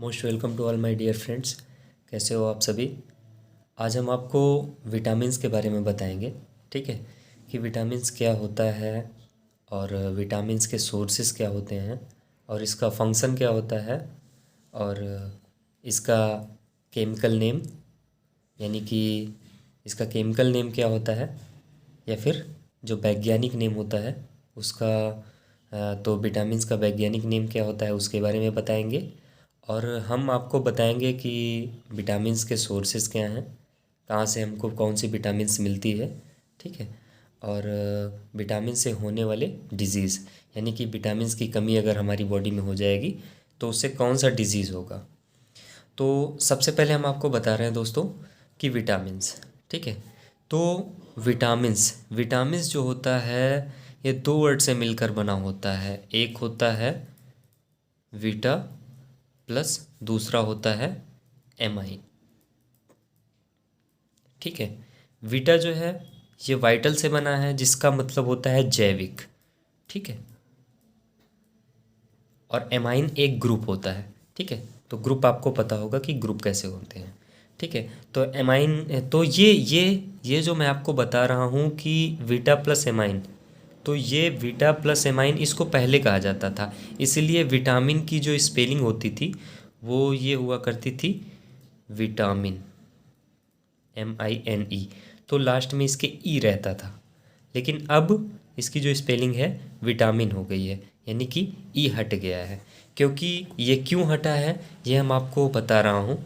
Most welcome to all my dear friends. कैसे हो आप सभी। आज हम आपको विटामिन्स के बारे में बताएंगे। ठीक है, कि विटामिन्स क्या होता है और विटामिन्स के सोर्सेस क्या होते हैं और इसका फंक्शन क्या होता है और इसका केमिकल नेम, यानी कि इसका केमिकल नेम क्या होता है या फिर जो वैज्ञानिक नेम होता है उसका। तो विटामिन्स का वैज्ञानिक नेम क्या होता है उसके बारे में बताएंगे और हम आपको बताएंगे कि विटामिन्स के सोर्सेज क्या हैं, कहाँ से हमको कौन सी विटामिन्स मिलती है। ठीक है, और विटामिन से होने वाले डिजीज़, यानी कि विटामिन्स की कमी अगर हमारी बॉडी में हो जाएगी तो उससे कौन सा डिजीज़ होगा। तो सबसे पहले हम आपको बता रहे हैं दोस्तों कि विटामिन्स, ठीक है, तो विटामिन्स विटामिन्स जो होता है ये दो वर्ड से मिलकर बना होता है। एक होता है वीटा प्लस दूसरा होता है एमाइन। ठीक है, वीटा जो है ये वाइटल से बना है जिसका मतलब होता है जैविक। ठीक है, और एमाइन एक ग्रुप होता है। ठीक है, तो ग्रुप आपको पता होगा कि ग्रुप कैसे होते हैं। ठीक है, तो एमाइन, तो ये जो मैं आपको बता रहा हूँ कि वीटा प्लस एमाइन, तो ये वीटा प्लस एमाइन इसको पहले कहा जाता था। इसलिए विटामिन की जो स्पेलिंग होती थी वो ये हुआ करती थी विटामिन, MINE, तो लास्ट में इसके ई रहता था। लेकिन अब इसकी जो स्पेलिंग है विटामिन हो गई है, यानी कि ई हट गया है। क्योंकि ये क्यों हटा है ये हम आपको बता रहा हूँ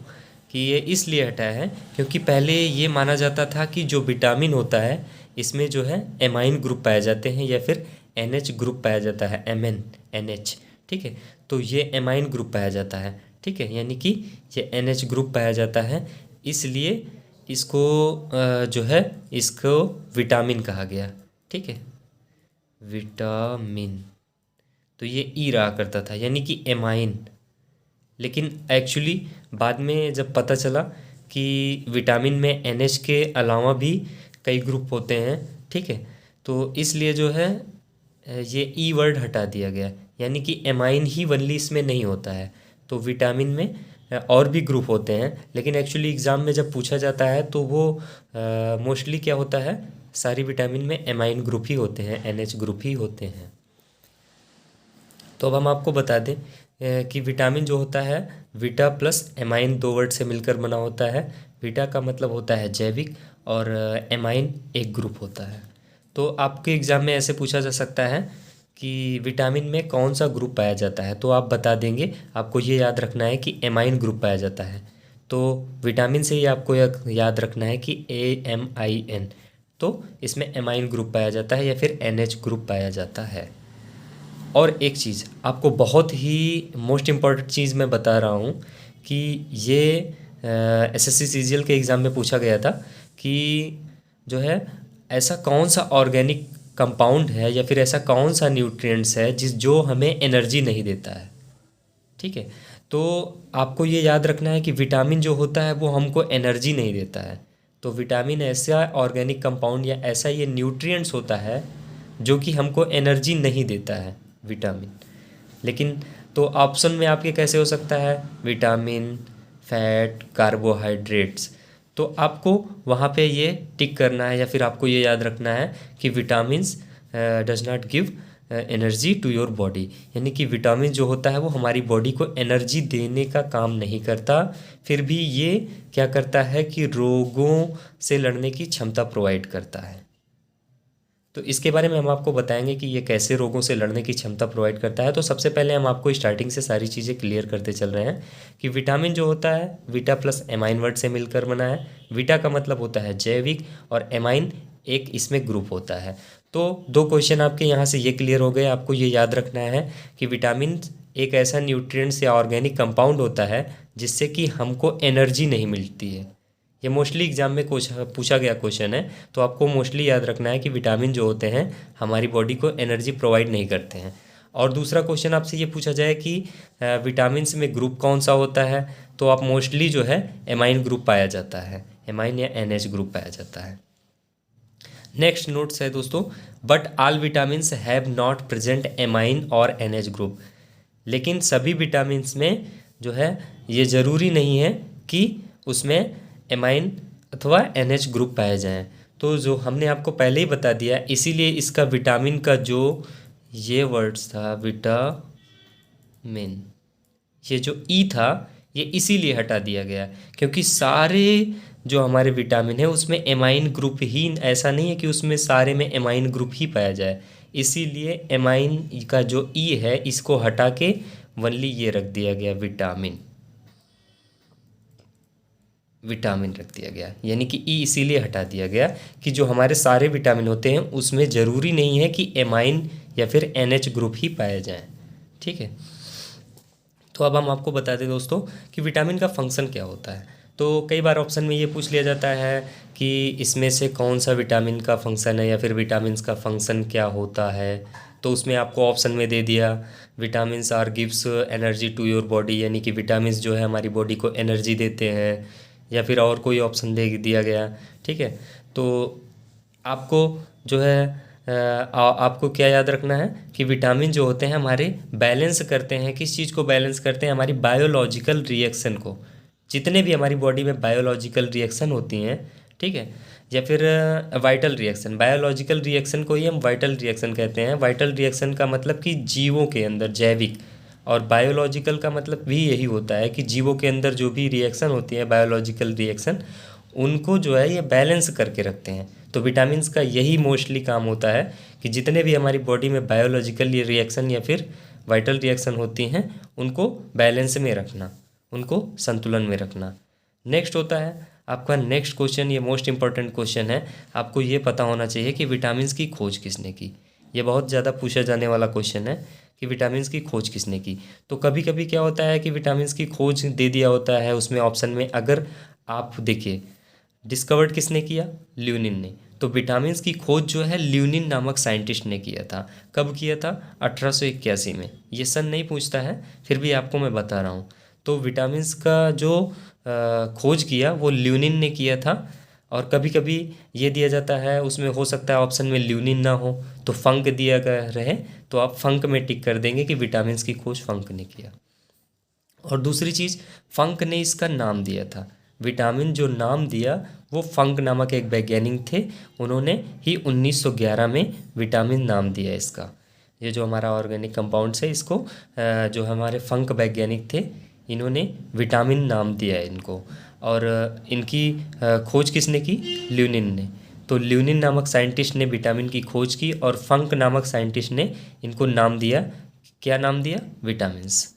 कि ये इसलिए हटा है क्योंकि पहले ये माना जाता था कि जो विटामिन होता है इसमें जो है एमाइन ग्रुप पाए जाते हैं या फिर NH ग्रुप पाया जाता है, MNH। ठीक है, तो ये एमाइन ग्रुप पाया जाता है। ठीक है, यानी कि ये NH ग्रुप पाया जाता है, इसलिए इसको जो है इसको विटामिन कहा गया। ठीक है, विटामिन, तो ये ई रहा करता था यानी कि एमाइन। लेकिन एक्चुअली बाद में जब पता चला कि विटामिन में NH के अलावा भी कई ग्रुप होते हैं, ठीक है, तो इसलिए जो है ये ई वर्ड हटा दिया गया, यानी कि एमाइन ही वनली इसमें नहीं होता है। तो विटामिन में और भी ग्रुप होते हैं, लेकिन एक्चुअली एग्ज़ाम में जब पूछा जाता है तो वो मोस्टली क्या होता है, सारी विटामिन में एमाइन ग्रुप ही होते हैं, NH ग्रुप ही होते हैं। तो अब हम आपको बता दें कि विटामिन जो होता है वीटा प्लस एमाइन दो वर्ड से मिलकर बना होता है। वीटा का मतलब होता है जैविक और एमाइन एक ग्रुप होता है। तो आपके एग्ज़ाम में ऐसे पूछा जा सकता है कि विटामिन में कौन सा ग्रुप पाया जाता है, तो आप बता देंगे। आपको ये याद रखना है कि एमाइन ग्रुप पाया जाता है। तो विटामिन से ही आपको याद रखना है कि AMIN, तो इसमें एमाइन ग्रुप पाया जाता है या फिर NH ग्रुप पाया जाता है। और एक चीज़ आपको बहुत ही मोस्ट इम्पॉर्टेंट चीज़ मैं बता रहा हूँ कि ये SSC CGL के एग्ज़ाम में पूछा गया था कि जो है ऐसा कौन सा ऑर्गेनिक कंपाउंड है या फिर ऐसा कौन सा न्यूट्रिएंट्स है जो हमें एनर्जी नहीं देता है। ठीक है, तो आपको ये याद रखना है कि विटामिन जो होता है वो हमको एनर्जी नहीं देता है। तो विटामिन ऐसा ऑर्गेनिक कंपाउंड या ऐसा ये न्यूट्रिएंट्स होता है जो कि हमको एनर्जी नहीं देता है, विटामिन। लेकिन तो ऑप्शन में आपके कैसे हो सकता है, विटामिन, फैट, कार्बोहाइड्रेट्स, तो आपको वहाँ पे ये टिक करना है या फिर आपको ये याद रखना है कि vitamins does not give energy to your body, यानी कि विटामिन जो होता है वो हमारी बॉडी को एनर्जी देने का काम नहीं करता, फिर भी ये क्या करता है कि रोगों से लड़ने की क्षमता प्रोवाइड करता है। तो इसके बारे में हम आपको बताएंगे कि ये कैसे रोगों से लड़ने की क्षमता प्रोवाइड करता है। तो सबसे पहले हम आपको स्टार्टिंग से सारी चीज़ें क्लियर करते चल रहे हैं कि विटामिन जो होता है वीटा प्लस एमाइन वर्ड से मिलकर बना है। वीटा का मतलब होता है जैविक और एमाइन एक इसमें ग्रुप होता है। तो दो क्वेश्चन आपके यहाँ से ये क्लियर हो गए। आपको ये याद रखना है कि विटामिन एक ऐसा न्यूट्रिएंट्स या ऑर्गेनिक कंपाउंड होता है जिससे कि हमको एनर्जी नहीं मिलती है। ये मोस्टली एग्जाम में पूछा गया क्वेश्चन है, तो आपको मोस्टली याद रखना है कि विटामिन जो होते हैं हमारी बॉडी को एनर्जी प्रोवाइड नहीं करते हैं। और दूसरा क्वेश्चन आपसे ये पूछा जाए कि विटामिन्स में ग्रुप कौन सा होता है, तो आप मोस्टली जो है एमाइन ग्रुप पाया जाता है, एमाइन या NH ग्रुप पाया जाता है। नेक्स्ट नोट्स है दोस्तों, but all vitamins have not present amine और NH ग्रुप, लेकिन सभी विटामिन्स में जो है ये ज़रूरी नहीं है कि उसमें एमाइन अथवा NH ग्रुप पाए जाएं। तो जो हमने आपको पहले ही बता दिया, इसीलिए इसका विटामिन का जो ये वर्ड्स था विटामिन, ये जो ई था ये इसीलिए हटा दिया गया क्योंकि सारे जो हमारे विटामिन है उसमें एमाइन ग्रुप ही, ऐसा नहीं है कि उसमें सारे में एमाइन ग्रुप ही पाया जाए, इसीलिए एमाइन का जो ई है इसको हटा के वनली ये रख दिया गया विटामिन, विटामिन रख दिया गया। यानी कि ई इसीलिए हटा दिया गया कि जो हमारे सारे विटामिन होते हैं उसमें ज़रूरी नहीं है कि एमाइन या फिर NH ग्रुप ही पाए जाएं। ठीक है, तो अब हम आपको बता दें दोस्तों कि विटामिन का फंक्शन क्या होता है। तो कई बार ऑप्शन में ये पूछ लिया जाता है कि इसमें से कौन सा विटामिन का फंक्शन है या फिर विटामिन्स का फंक्शन क्या होता है। तो उसमें आपको ऑप्शन में दे दिया vitamins are gives energy to your body, यानी कि विटामिन्स जो है हमारी बॉडी को एनर्जी देते हैं, या फिर और कोई ऑप्शन दे दिया गया। ठीक है, तो आपको जो है आपको क्या याद रखना है कि विटामिन जो होते हैं हमारे बैलेंस करते हैं, किस चीज़ को बैलेंस करते हैं, हमारी बायोलॉजिकल रिएक्शन को, जितने भी हमारी बॉडी में बायोलॉजिकल रिएक्शन होती हैं। ठीक है, या फिर वाइटल रिएक्शन, बायोलॉजिकल रिएक्शन को ही हम वाइटल रिएक्शन कहते हैं। वाइटल रिएक्शन का मतलब कि जीवों के अंदर जैविक, और बायोलॉजिकल का मतलब भी यही होता है कि जीवों के अंदर जो भी रिएक्शन होती है बायोलॉजिकल रिएक्शन, उनको जो है ये बैलेंस करके रखते हैं। तो विटामिन्स का यही मोस्टली काम होता है कि जितने भी हमारी बॉडी में बायोलॉजिकल रिएक्शन या फिर वाइटल रिएक्शन होती हैं उनको बैलेंस में रखना, उनको संतुलन में रखना। नेक्स्ट होता है आपका नेक्स्ट क्वेश्चन, ये मोस्ट इंपॉर्टेंट क्वेश्चन है, आपको ये पता होना चाहिए कि विटामिन्स की खोज किसने की। ये बहुत ज़्यादा पूछा जाने वाला क्वेश्चन है कि विटामिन्स की खोज किसने की। तो कभी कभी क्या होता है कि विटामिन्स की खोज दे दिया होता है उसमें ऑप्शन में, अगर आप देखिए डिस्कवर्ड किसने किया, ल्यूनिन ने। तो विटामिन्स की खोज जो है ल्यूनिन नामक साइंटिस्ट ने किया था। कब किया था, 1881 में। ये सन नहीं पूछता है, फिर भी आपको मैं बता रहा हूँ। तो विटामिन्स का जो खोज किया वो ल्यूनिन ने किया था। और कभी कभी ये दिया जाता है उसमें, हो सकता है ऑप्शन में ल्यूनिन ना हो तो फंक दिया गया रहे, तो आप फंक में टिक कर देंगे कि विटामिन्स की खोज फंक ने किया। और दूसरी चीज़, फंक ने इसका नाम दिया था, विटामिन जो नाम दिया वो फंक नामक एक वैज्ञानिक थे, उन्होंने ही 1911 में विटामिन नाम दिया इसका। ये जो हमारा ऑर्गेनिक कंपाउंड्स है इसको जो हमारे फंक वैज्ञानिक थे इन्होंने विटामिन नाम दिया है इनको। और इनकी खोज किसने की, ल्यूनिन ने। तो ल्यूनिन नामक साइंटिस्ट ने विटामिन की खोज की और फंक नामक साइंटिस्ट ने इनको नाम दिया, क्या नाम दिया, विटामिन्स।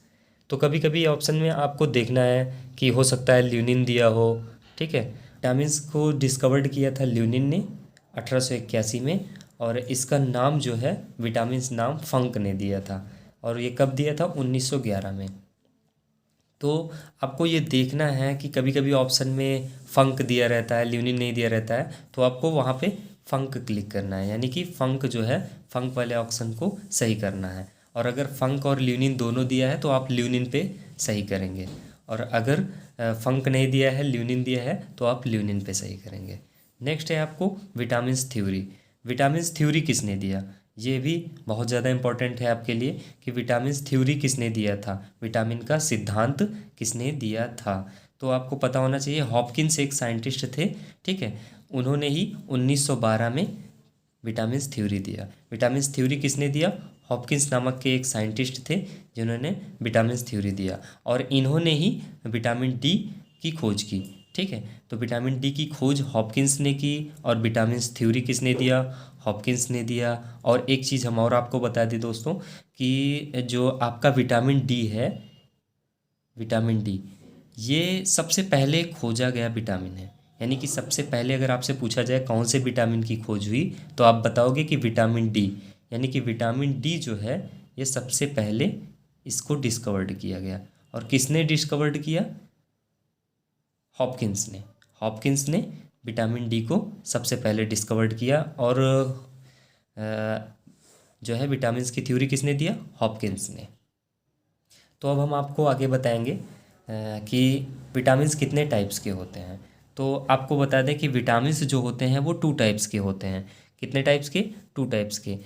तो कभी कभी ऑप्शन में आपको देखना है कि हो सकता है ल्यूनिन दिया हो। ठीक है, विटामिन्स को डिस्कवर्ड किया था ल्यूनिन ने 1881 में, और इसका नाम जो है विटामिन्स नाम फंक ने दिया था, और ये कब दिया था, 1911 में। तो आपको ये देखना है कि कभी कभी ऑप्शन में फंक दिया रहता है, ल्यूनिन नहीं दिया रहता है, तो आपको वहाँ पे फंक क्लिक करना है, यानी कि फंक जो है फंक वाले ऑप्शन को सही करना है। और अगर फंक और ल्यूनिन दोनों दिया है तो आप ल्यूनिन पे सही करेंगे, और अगर फंक नहीं दिया है ल्यूनिन दिया है तो आप ल्यूनिन पे सही करेंगे। नेक्स्ट है आपको विटामिन्स थ्योरी। विटामिन्स थ्योरी किसने दिया, ये भी बहुत ज़्यादा इंपॉर्टेंट है आपके लिए कि विटामिन्स थ्योरी किसने दिया था, विटामिन का सिद्धांत किसने दिया था। तो आपको पता होना चाहिए, हॉपकिंस एक साइंटिस्ट थे। ठीक है, उन्होंने ही 1912 में विटामिन्स थ्योरी दिया। विटामिन्स थ्योरी किसने दिया, हॉपकिंस नामक के एक साइंटिस्ट थे जिन्होंने विटामिन्स थ्योरी दिया, और इन्होंने ही विटामिन डी की खोज की। ठीक है, तो विटामिन डी की खोज हॉपकिंस ने की, और विटामिन्स थ्योरी किसने दिया, हॉपकिंस ने दिया। और एक चीज़ हम और आपको बता दें दोस्तों कि जो आपका विटामिन डी है, विटामिन डी ये सबसे पहले खोजा गया विटामिन है। यानी कि सबसे पहले अगर आपसे पूछा जाए कौन से विटामिन की खोज हुई तो आप बताओगे कि विटामिन डी। यानी कि विटामिन डी जो है ये सबसे पहले इसको डिस्कवर्ड किया गया। और किसने डिस्कवर्ड किया, हॉपकिंस ने। हॉपकिंस ने विटामिन डी को सबसे पहले डिस्कवर्ड किया, और जो है विटामिन्स की थ्योरी किसने दिया, हॉपकिंस ने। तो अब हम आपको आगे बताएंगे कि विटामिन्स कितने टाइप्स के होते हैं। तो आपको बता दें कि विटामिन्स जो होते हैं वो 2 टाइप्स के होते हैं। कितने टाइप्स के, 2 टाइप्स के।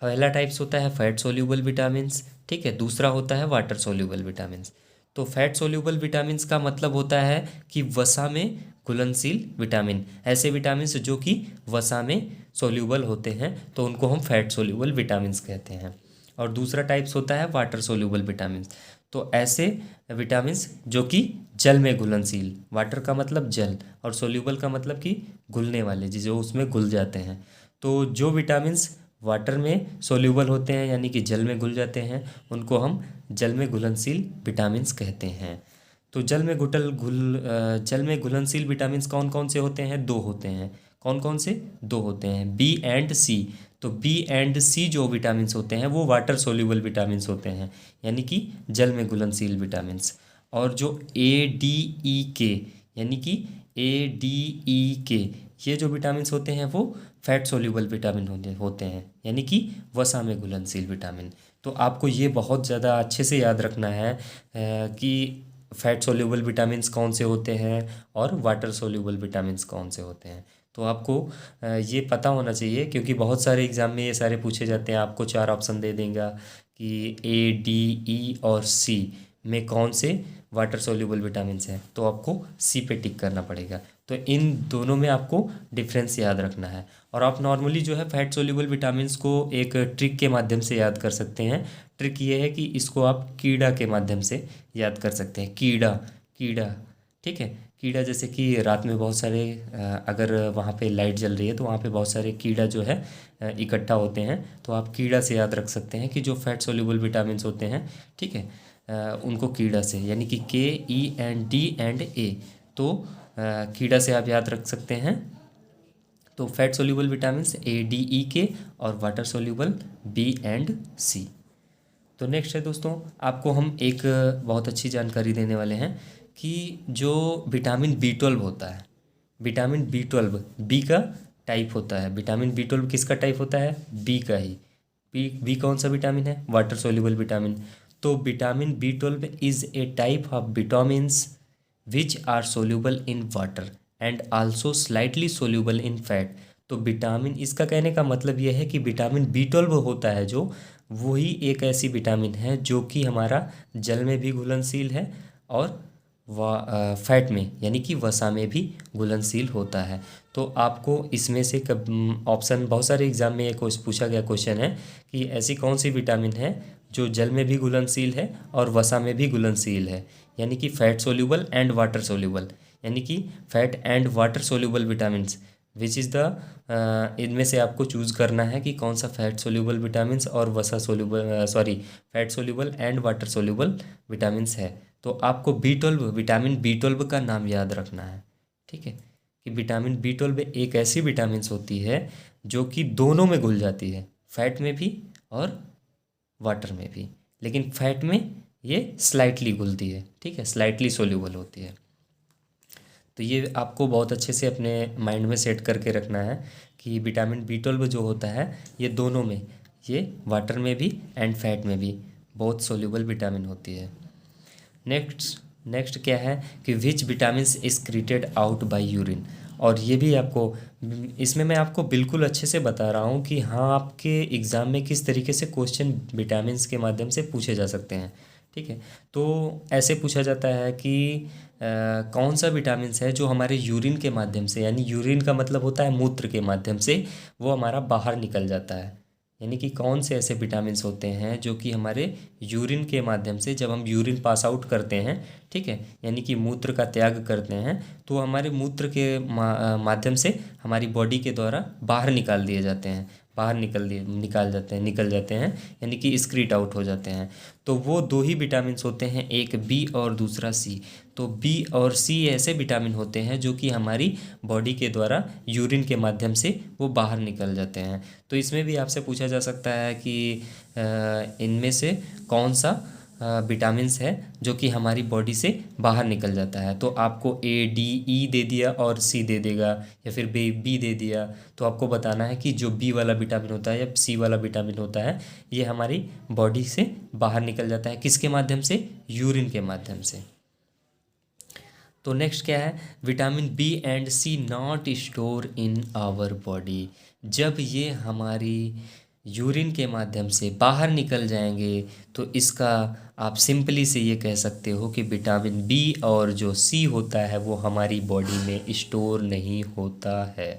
पहला टाइप्स होता है फैट सोल्यूबल विटामिन्स, ठीक है, दूसरा होता है वाटर सोल्यूबल विटामिन्स। तो फैट सोल्यूबल विटामिन्स का मतलब होता है कि वसा में घुलनशील विटामिन, ऐसे विटामिन्स जो कि वसा में सोल्यूबल होते हैं तो उनको हम फैट सोल्यूबल विटामिन्स कहते हैं। और दूसरा टाइप्स होता है वाटर सोल्यूबल विटामिन्स। तो ऐसे विटामिन्स जो कि जल में घुलनशील, वाटर का मतलब जल और सोल्यूबल का मतलब कि घुलने वाले, जो उसमें घुल जाते हैं। तो जो विटामिन्स वाटर में सोल्यूबल होते हैं यानी कि जल में घुल जाते हैं उनको हम जल में घुलनशील विटामिन्स कहते हैं। तो जल में घुलनशील विटामिन्स कौन कौन से होते हैं? दो होते हैं। कौन कौन से? दो होते हैं, बी एंड सी। तो बी एंड सी जो विटामिन्स होते हैं वो वाटर सोल्यूबल विटामिन्स होते हैं यानी कि जल में घुलनशील विटामिन्स। और जो ए डी ई के यानी कि ए डी ई के ये जो विटामिन्स होते हैं वो फैट सोल्यूबल विटामिन होते हैं यानी कि वसा में घुलनशील विटामिन। तो आपको ये बहुत ज़्यादा अच्छे से याद रखना है कि फैट सोल्यूबल विटामिन्स कौन से होते हैं और वाटर सोल्यूबल विटामिन्स कौन से होते हैं। तो आपको ये पता होना चाहिए क्योंकि बहुत सारे एग्ज़ाम में ये सारे पूछे जाते हैं। आपको 4 ऑप्शन दे देगा कि ए डी ई और सी में कौन से वाटर सोल्यूबल विटामिन्स हैं, तो आपको सी पे टिक करना पड़ेगा। तो इन दोनों में आपको डिफरेंस याद रखना है। और आप नॉर्मली जो है फैट सोल्यूबल विटामिन्स को एक ट्रिक के माध्यम से याद कर सकते हैं। ट्रिक ये है कि इसको आप कीड़ा के माध्यम से याद कर सकते हैं। कीड़ा कीड़ा ठीक है, कीड़ा जैसे कि रात में बहुत सारे अगर वहाँ पे लाइट जल रही है तो वहाँ पे बहुत सारे कीड़ा जो है इकट्ठा होते हैं, तो आप कीड़ा से याद रख सकते हैं कि जो फैट सोल्यूबल विटामिन्स होते हैं, ठीक है, उनको कीड़ा से यानी कि के ई एंड डी एंड ए, तो कीड़ा से आप याद रख सकते हैं। तो fat soluble vitamins A D E के और वाटर सोल्यूबल बी एंड सी। तो नेक्स्ट है दोस्तों, आपको हम एक बहुत अच्छी जानकारी देने वाले हैं कि जो विटामिन बी 12 होता है, विटामिन बी 12 बी का टाइप होता है। विटामिन बी 12 किसका टाइप होता है? बी का ही। बी कौन सा विटामिन है? Water soluble vitamin. तो vitamin B 12 is a type of vitamins which are soluble in water and also slightly soluble in fat. तो विटामिन, इसका कहने का मतलब यह है कि विटामिन बी 12 होता है जो, वही एक ऐसी विटामिन है जो कि हमारा जल में भी घुलनशील है और फैट में यानी कि वसा में भी घुलनशील होता है। तो आपको इसमें से ऑप्शन बहुत सारे एग्जाम में एक पूछा गया क्वेश्चन है कि ऐसी कौन सी विटामिन है जो जल में भी घुलनशील है और वसा में भी घुलनशील है, यानी कि fat soluble and water soluble, यानी कि fat and water soluble vitamins which is the, इनमें से आपको चूज़ करना है कि कौन सा फैट सोल्यूबल विटामिन्स और वसा soluble fat soluble and water soluble vitamins है। तो आपको बी 12 विटामिन बी 12 का नाम याद रखना है, ठीक है, कि विटामिन बी 12 एक ऐसी विटामिन्स होती है जो कि दोनों में घुल जाती है, फैट में भी और वाटर में भी, लेकिन फैट में ये स्लाइटली घुलती है, ठीक है, स्लाइटली सोल्यूबल होती है। तो ये आपको बहुत अच्छे से अपने माइंड में सेट करके रखना है कि विटामिन बी 12 जो होता है ये दोनों में, ये वाटर में भी एंड फैट में भी बहुत सोल्यूबल विटामिन होती है। नेक्स्ट क्या है कि which vitamins excreted out by urine. और ये भी आपको, इसमें मैं आपको बिल्कुल अच्छे से बता रहा हूँ कि हाँ आपके एग्ज़ाम में किस तरीके से क्वेश्चन विटामिन्स के माध्यम से पूछे जा सकते हैं, ठीक है। तो ऐसे पूछा जाता है कि कौन सा विटामिन्स है जो हमारे यूरिन के माध्यम से, यानी यूरिन का मतलब होता है मूत्र के माध्यम से, वो हमारा बाहर निकल जाता है, यानी कि कौन से ऐसे विटामिन्स होते हैं जो कि हमारे यूरिन के माध्यम से, जब हम यूरिन पास आउट करते हैं, ठीक है, यानी कि मूत्र का त्याग करते हैं, तो हमारे मूत्र के माध्यम से हमारी बॉडी के द्वारा बाहर निकाल दिए जाते हैं, बाहर निकल जाते हैं, यानी कि स्क्रीट आउट हो जाते हैं। तो वो दो ही विटामिन्स होते हैं, एक बी और दूसरा सी। तो बी और सी ऐसे विटामिन होते हैं जो कि हमारी बॉडी के द्वारा यूरिन के माध्यम से वो बाहर निकल जाते हैं। तो इसमें भी आपसे पूछा जा सकता है कि इनमें से कौन सा विटामिन्स है जो कि हमारी बॉडी से बाहर निकल जाता है। तो आपको ए डी ई दे दिया और सी दे देगा, या फिर बी दे दिया, तो आपको बताना है कि जो बी वाला विटामिन होता है या सी वाला विटामिन होता है ये हमारी बॉडी से बाहर निकल जाता है, किसके माध्यम से? यूरिन के माध्यम से। तो नेक्स्ट क्या है, vitamin B and C not store in our body. जब ये हमारी यूरिन के माध्यम से बाहर निकल जाएंगे, तो इसका आप सिंपली से ये कह सकते हो कि विटामिन बी और जो सी होता है वो हमारी बॉडी में स्टोर नहीं होता है।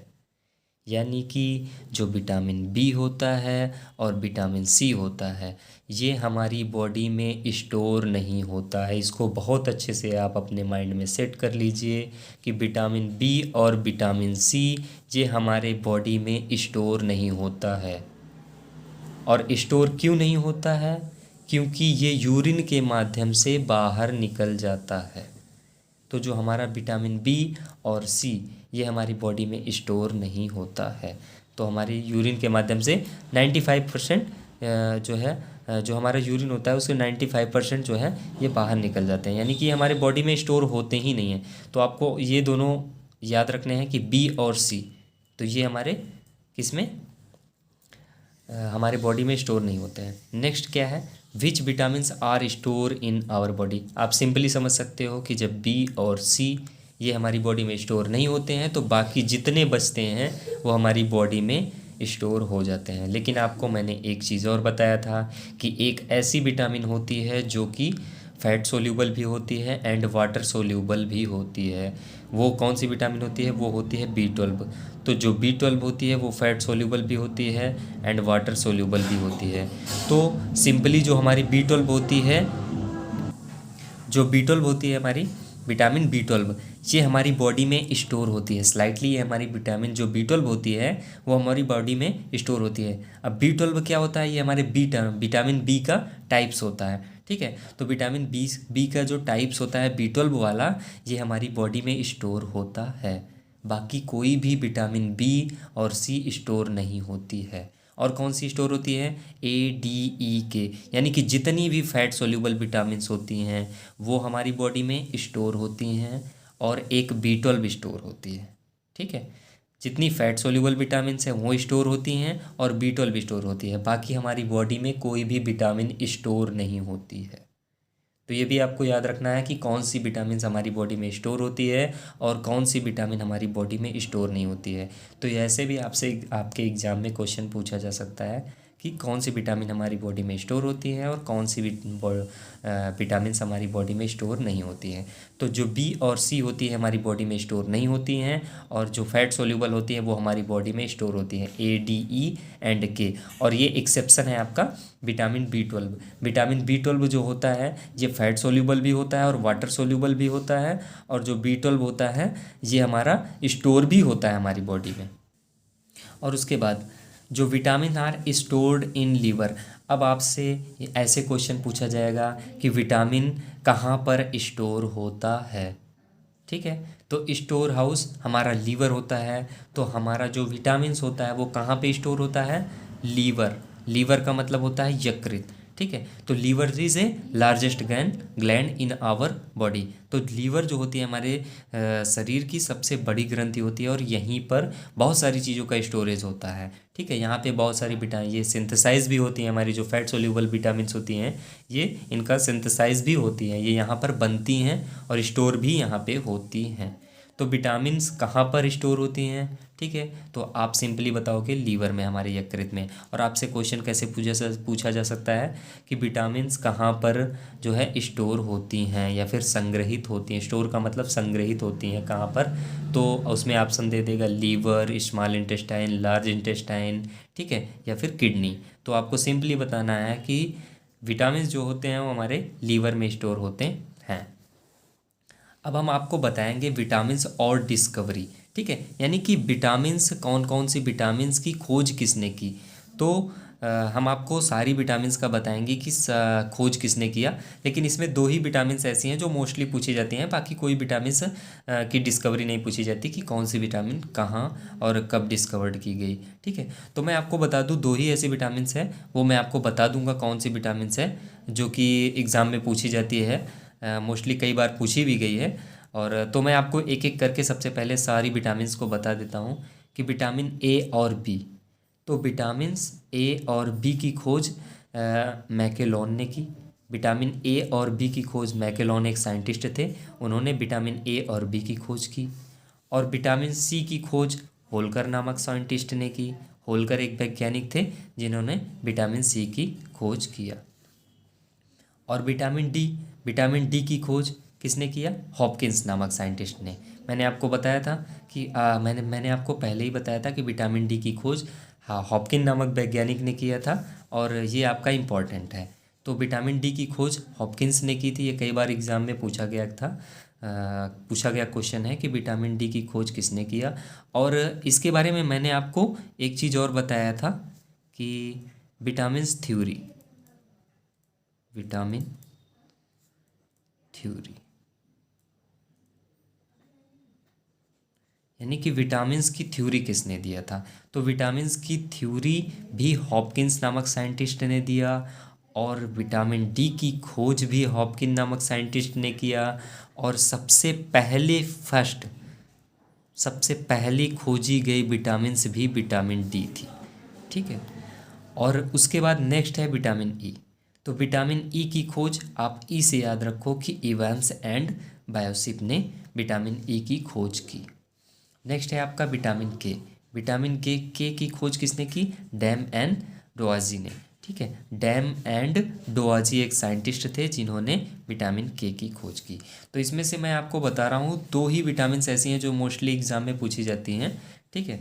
यानी कि जो विटामिन बी होता है और विटामिन सी होता है ये हमारी बॉडी में स्टोर नहीं होता है। इसको बहुत अच्छे से आप अपने माइंड में सेट कर लीजिए कि विटामिन बी और विटामिन सी ये हमारे बॉडी में स्टोर नहीं होता है। और स्टोर क्यों नहीं होता है? क्योंकि ये यूरिन के माध्यम से बाहर निकल जाता है। तो जो हमारा विटामिन बी और सी ये हमारी बॉडी में स्टोर नहीं होता है। तो हमारी यूरिन के माध्यम से 95% जो है जो हमारा यूरिन होता है उसके 95% जो है ये बाहर निकल जाते हैं, यानी कि हमारे बॉडी में स्टोर होते ही नहीं हैं। तो आपको ये दोनों याद रखने हैं कि बी और सी, तो ये हमारे किस में हमारे बॉडी में स्टोर नहीं होते हैं। नेक्स्ट क्या है, which vitamins are store in our body. आप सिंपली समझ सकते हो कि जब बी और सी ये हमारी बॉडी में स्टोर नहीं होते हैं तो बाकी जितने बचते हैं वो हमारी बॉडी में स्टोर हो जाते हैं। लेकिन आपको मैंने एक चीज़ और बताया था कि एक ऐसी विटामिन होती है जो कि फैट सोल्यूबल भी होती है एंड वाटर सोल्यूबल भी होती है। वो कौन सी विटामिन होती है? वो होती है B12। तो जो B12 होती है वो फैट सोल्यूबल भी होती है एंड वाटर सोल्यूबल भी होती है। तो सिंपली जो हमारी B12 होती है, जो B12 होती है हमारी विटामिन B12 ये हमारी बॉडी में स्टोर होती है। स्लाइटली ये हमारी विटामिन जो B12 होती है वो हमारी बॉडी में स्टोर होती है। अब B12 क्या होता है? ये हमारे विटामिन बी का टाइप्स होता है, ठीक है। तो विटामिन बी का जो टाइप्स होता है B12 वाला ये हमारी बॉडी में स्टोर होता है। बाकी कोई भी विटामिन बी और सी स्टोर नहीं होती है। और कौन सी स्टोर होती है? ADE यानी कि जितनी भी फैट सोल्यूबल विटामिन्स होती हैं वो हमारी बॉडी में स्टोर होती हैं और एक B12 स्टोर होती है, ठीक है। जितनी फैट सोल्यूबल विटामिन्स हैं वो स्टोर होती हैं और B12 स्टोर होती है। बाकी हमारी बॉडी में कोई भी विटामिन स्टोर नहीं होती है। तो ये भी आपको याद रखना है कि कौन सी विटामिन हमारी बॉडी में स्टोर होती है और कौन सी विटामिन हमारी बॉडी में स्टोर नहीं होती है। तो ऐसे भी आपसे आपके एग्ज़ाम में क्वेश्चन पूछा जा सकता है कि कौन सी विटामिन हमारी बॉडी में स्टोर होती है और कौन सी विटामिन हमारी बॉडी में स्टोर नहीं होती हैं। तो जो बी और सी होती है हमारी बॉडी में स्टोर नहीं होती हैं और जो फैट सोल्यूबल होती है वो हमारी बॉडी में स्टोर होती है ADE एंड K। और ये एक्सेप्शन है आपका विटामिन B12। विटामिन B12 जो होता है ये फैट सोल्यूबल भी होता है और वाटर सोल्यूबल भी होता है, और जो B12 होता है ये हमारा स्टोर भी होता है हमारी बॉडी में। और उसके बाद जो vitamin are stored in liver. अब आपसे ऐसे क्वेश्चन पूछा जाएगा कि विटामिन कहाँ पर स्टोर होता है, ठीक है। तो स्टोर हाउस हमारा लीवर होता है। तो हमारा जो विटामिन्स होता है वो कहाँ पे स्टोर होता है? लीवर। लीवर का मतलब होता है यकृत, ठीक है। तो liver is a largest gland in our body. तो लीवर जो होती है हमारे शरीर की सबसे बड़ी ग्रंथि होती है और यहीं पर बहुत सारी चीज़ों का स्टोरेज होता है, ठीक है। यहाँ पे बहुत सारी विटामिन ये सिंथेसाइज भी होती हैं, हमारी जो फैट सोल्यूबल विटामिन्स होती हैं ये इनका सिंथेसाइज भी होती हैं, ये यहाँ पर बनती हैं और स्टोर भी यहाँ पे होती हैं। तो विटामिन्स कहाँ पर स्टोर होती हैं, ठीक है। तो आप सिंपली बताओगे लीवर में, हमारे यकृत में। और आपसे क्वेश्चन कैसे पूछा जा सकता है कि विटामिन्स कहाँ पर जो है स्टोर होती हैं या फिर संग्रहित होती हैं। स्टोर का मतलब संग्रहित होती हैं कहाँ पर, तो उसमें ऑप्शन दे देगा liver, small intestine, large intestine, ठीक है, या फिर किडनी। तो आपको सिंपली बताना है कि विटामिन्स जो होते हैं वो हमारे लीवर में स्टोर होते हैं। अब हम आपको बताएंगे विटामिन्स और डिस्कवरी, ठीक है। यानी कि विटामिन्स कौन कौन सी विटामिन्स की खोज किसने की। तो हम आपको सारी विटामिन्स का बताएंगे कि खोज किसने किया, लेकिन इसमें 2 ही विटामिन्स ऐसी हैं जो मोस्टली पूछी जाती हैं। बाकी कोई विटामिन्स की डिस्कवरी नहीं पूछी जाती कि कौन सी विटामिन कहाँ और कब डिस्कवर्ड की गई, ठीक है। तो मैं आपको बता दूँ 2 ही ऐसी विटामिन्स हैं, वो मैं आपको बता दूँगा कौन सी विटामिन्स है जो कि एग्ज़ाम में पूछी जाती है, मोस्टली कई बार पूछी भी गई है। और तो मैं आपको एक एक करके सबसे पहले सारी विटामिन्स को बता देता हूँ कि विटामिन ए और बी। तो विटामिन्स ए और बी की खोज मैकेलॉन ने की। विटामिन ए और बी की खोज मैकेलॉन एक साइंटिस्ट थे, उन्होंने विटामिन ए और बी की खोज की। और विटामिन सी की खोज होल्कर नामक साइंटिस्ट ने की। होलकर एक वैज्ञानिक थे जिन्होंने विटामिन सी की खोज किया। और विटामिन डी की खोज किसने किया? हॉपकिंस नामक साइंटिस्ट ने। मैंने आपको बताया था कि मैंने आपको पहले ही बताया था कि विटामिन डी की खोज हॉपकिन नामक वैज्ञानिक ने किया था, और ये आपका इम्पॉर्टेंट है। तो विटामिन डी की खोज हॉपकिंस ने की थी। ये कई बार एग्जाम में पूछा गया था, पूछा गया क्वेश्चन है कि विटामिन डी की खोज किसने किया। और इसके बारे में मैंने आपको एक चीज़ और बताया था कि विटामिन थ्योरी यानी कि विटामिन्स की थ्योरी किसने दिया था? तो विटामिन्स की थ्योरी भी हॉपकिंस नामक साइंटिस्ट ने दिया, और विटामिन डी की खोज भी हॉपकिन नामक साइंटिस्ट ने किया, और सबसे पहली खोजी गई विटामिन्स भी विटामिन डी थी। ठीक है। और उसके बाद नेक्स्ट है विटामिन ई। तो विटामिन ई की खोज आप ई से याद रखो कि इवांस एंड बायोसिप ने विटामिन ई की खोज की। नेक्स्ट है आपका विटामिन के। विटामिन के की खोज किसने की? डैम एंड डोआजी ने। ठीक है, डैम एंड डोआजी एक साइंटिस्ट थे जिन्होंने विटामिन के की खोज की। तो इसमें से मैं आपको बता रहा हूँ 2 ही विटामिन ऐसी हैं जो मोस्टली एग्जाम में पूछी जाती हैं। ठीक है,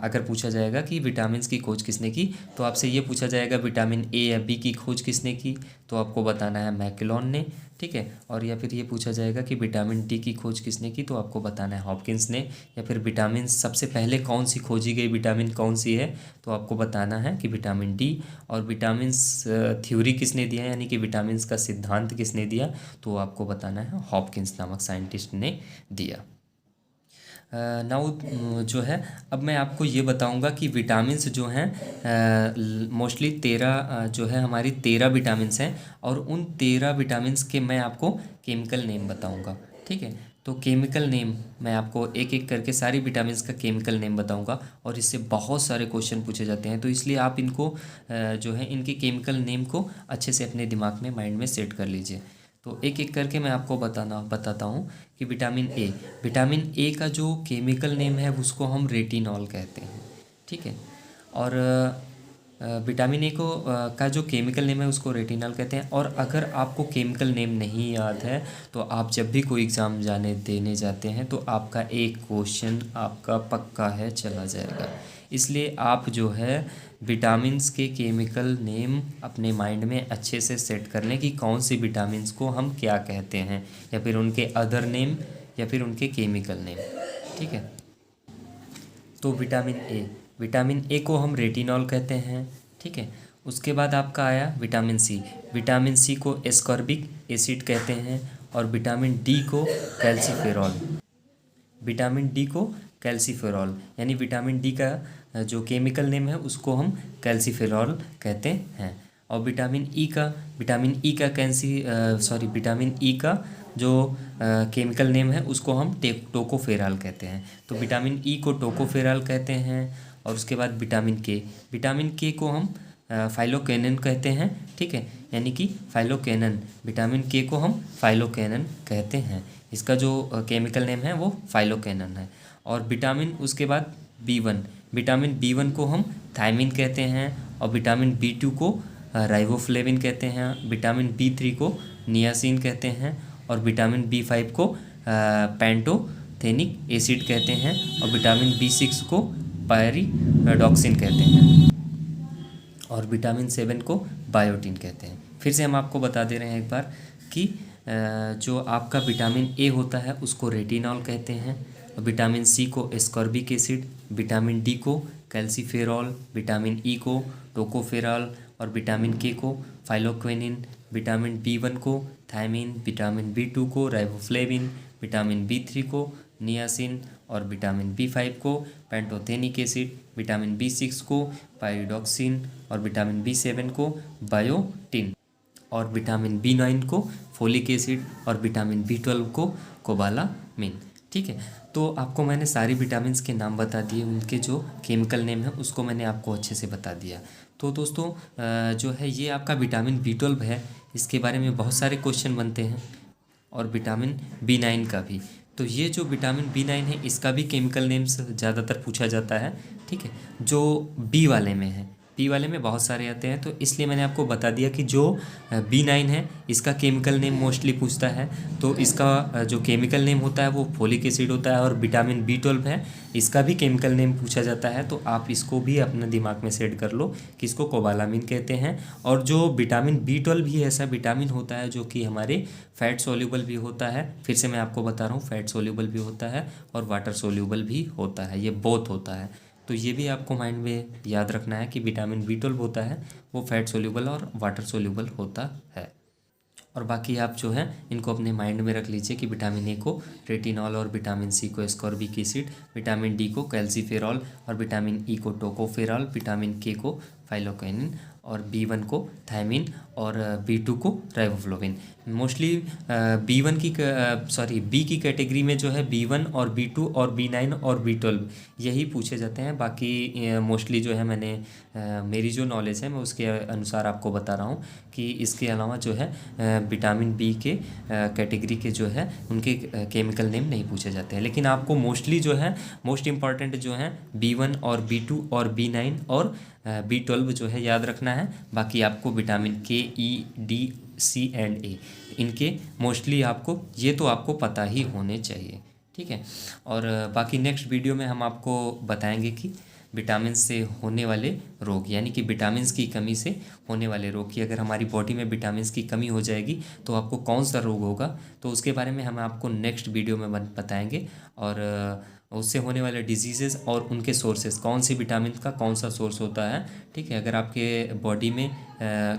अगर पूछा जाएगा कि विटामिन की खोज किसने की, तो आपसे ये पूछा जाएगा विटामिन ए या बी की खोज किसने की, तो आपको बताना है मैकलोन ने। ठीक है, और या फिर ये पूछा जाएगा कि विटामिन डी की खोज किसने की, तो आपको बताना है हॉपकिंस ने। या फिर विटामिन सबसे पहले कौन सी खोजी गई विटामिन कौन सी है, तो आपको बताना है कि विटामिन डी। और विटामिन थ्योरी किसने दिया है, यानी कि विटामिन का सिद्धांत किसने दिया, तो आपको बताना है हॉपकिंस नामक साइंटिस्ट ने दिया। नाउ जो है, अब मैं आपको ये बताऊंगा कि विटामिन्स जो हैं मोस्टली 13 जो है हमारी 13 विटामिन्स हैं, और उन 13 विटामिन्स के मैं आपको केमिकल नेम बताऊंगा। ठीक है, तो केमिकल नेम मैं आपको एक एक करके सारी विटामिन्स का केमिकल नेम बताऊंगा, और इससे बहुत सारे क्वेश्चन पूछे जाते हैं। तो इसलिए आप इनको जो है इनके केमिकल नेम को अच्छे से अपने दिमाग में, माइंड में सेट कर लीजिए। तो एक एक करके मैं आपको बताता हूँ कि विटामिन ए का जो केमिकल नेम है उसको हम रेटिनॉल कहते हैं। ठीक है, और विटामिन ए को का जो केमिकल नेम है उसको रेटिनॉल कहते हैं। और अगर आपको केमिकल नेम नहीं याद है, तो आप जब भी कोई एग्ज़ाम देने जाते हैं, तो आपका एक क्वेश्चन आपका पक्का है चला जाएगा। इसलिए आप जो है विटामिन्स के केमिकल नेम अपने माइंड में अच्छे से सेट कर लें कि कौन सी विटामिन्स को हम क्या कहते हैं, या फिर उनके अदर नेम, या फिर उनके केमिकल नेम। ठीक है, तो विटामिन ए को हम रेटिनॉल कहते हैं। ठीक है, उसके बाद आपका आया विटामिन सी को एस्कॉर्बिक एसिड कहते हैं, और विटामिन डी को कैल्सीफेरॉल, यानी विटामिन डी का जो केमिकल नेम है उसको हम कैल्सीफेरॉल कहते हैं। और विटामिन ई का जो केमिकल नेम है उसको हम टोकोफेरॉल कहते हैं। तो विटामिन ई को टोकोफेरॉल कहते हैं। और उसके बाद विटामिन के को हम फाइलोकेनन कहते हैं। ठीक है, यानी कि फाइलोकेनन, विटामिन के को हम फाइलोकेनन कहते हैं। इसका जो केमिकल नेम है वो फाइलोकेनन है। और उसके बाद विटामिन बी1 को हम थायमिन कहते हैं, और विटामिन बी2 को राइबोफ्लेविन कहते हैं, विटामिन बी3 को नियासिन कहते हैं, और विटामिन बी5 को पैंटोथेनिक एसिड कहते हैं, और विटामिन बी6 को पायरिडॉक्सिन कहते हैं, और विटामिन 7 को बायोटिन कहते हैं। फिर से हम आपको बता दे रहे हैं एक बार कि जो आपका विटामिन ए होता है उसको रेटिनॉल कहते हैं, विटामिन सी को एस्कॉर्बिक एसिड, विटामिन डी को कैल्सीफेरॉल, विटामिन ई को टोकोफेरॉल, और विटामिन के को फाइलोक्विनिन, विटामिन बी1 को थायमिन, विटामिन बी2 को राइबोफ्लेविन, विटामिन बी3 को नियासिन, और विटामिन बी5 को पैंटोथेनिक एसिड, विटामिन बी6 को पायरिडॉक्सिन, और विटामिन बी7 को बायोटिन, और विटामिन बी9 को फोलिक एसिड, और विटामिन बी12 को कोबालामिन। ठीक है, तो आपको मैंने सारी विटामिन्स के नाम बता दिए, उनके जो केमिकल नेम है उसको मैंने आपको अच्छे से बता दिया। तो दोस्तों जो है ये आपका विटामिन बी12 है, इसके बारे में बहुत सारे क्वेश्चन बनते हैं, और विटामिन बी9 का भी। तो ये जो विटामिन बी 9 है इसका भी केमिकल नेम्स ज़्यादातर पूछा जाता है, ठीक है, जो बी वाले में है। बी वाले में बहुत सारे आते हैं, तो इसलिए मैंने आपको बता दिया कि जो बी 9 है इसका केमिकल नेम मोस्टली पूछता है। तो इसका जो केमिकल नेम होता है वो फोलिक एसिड होता है, और विटामिन बी 12 है इसका भी केमिकल नेम पूछा जाता है। तो आप इसको भी अपने दिमाग में सेट कर लो कि इसको कोबालामिन कहते हैं। और जो विटामिन बी 12 भी ऐसा विटामिन होता है जो कि हमारे फैट सोल्यूबल भी होता है। फिर से मैं आपको बता रहा हूँ, फैट सोल्यूबल भी होता है और वाटर सोल्यूबल भी होता है, ये बोथ होता है। तो ये भी आपको माइंड में याद रखना है कि विटामिन बी 12 होता है वो फैट सोल्यूबल और वाटर सोल्यूबल होता है। और बाकी आप जो है इनको अपने माइंड में रख लीजिए कि विटामिन ए को रेटिनॉल और विटामिन सी को एस्कॉर्बिक एसिड, विटामिन डी को कैल्सीफेरॉल और विटामिन ई को टोकोफेरॉल, विटामिन के को फाइलोक्विनिन और बी 1 को थायमिन और बी 2 को राइबोफ्लोविन। मोस्टली बी की कैटेगरी में जो है बी 1 और बी 2 और बी 9 और बी 12 यही पूछे जाते हैं। बाकी मोस्टली जो है मैंने मेरी जो नॉलेज है मैं उसके अनुसार आपको बता रहा हूँ कि इसके अलावा जो है विटामिन बी के कैटेगरी के जो है उनके केमिकल नेम नहीं पूछे जाते हैं। लेकिन आपको मोस्टली जो है मोस्ट इम्पॉर्टेंट जो है बी 1 और बी 2 और बी 9 और बी 12 जो है याद रखना है। बाकी आपको विटामिन के, ई, डी, सी एंड ए इनके मोस्टली आपको ये तो आपको पता ही होने चाहिए, ठीक है। और बाकी नेक्स्ट वीडियो में हम आपको बताएंगे कि विटामिन से होने वाले रोग, यानी कि विटामिन्स की कमी से होने वाले रोग, की अगर हमारी बॉडी में विटामिन्स की कमी हो जाएगी तो आपको कौन सा रोग होगा, तो उसके बारे में हम आपको नेक्स्ट वीडियो में बताएंगे। और उससे होने वाले डिजीज़ेज़ और उनके सोर्सेज, कौन सी विटामिन का कौन सा सोर्स होता है, ठीक है। अगर आपके बॉडी में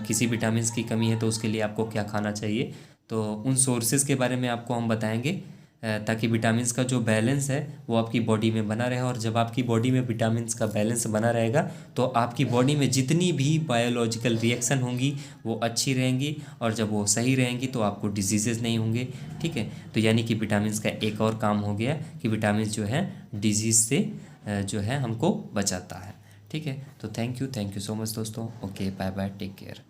किसी विटामिन्स की कमी है तो उसके लिए आपको क्या खाना चाहिए, तो उन सोर्सेज के बारे में आपको हम बताएंगे ताकि विटामिन्स का जो बैलेंस है वो आपकी बॉडी में बना रहे। और जब आपकी बॉडी में विटामिन्स का बैलेंस बना रहेगा तो आपकी बॉडी में जितनी भी बायोलॉजिकल रिएक्शन होंगी वो अच्छी रहेंगी, और जब वो सही रहेंगी तो आपको डिजीज़ेज़ नहीं होंगे, ठीक है। तो यानी कि विटामिन्स का एक और काम हो गया कि विटामिन्स जो है डिजीज़ से जो है हमको बचाता है, ठीक है। तो थैंक यू सो मच दोस्तों। Okay, bye bye, take care.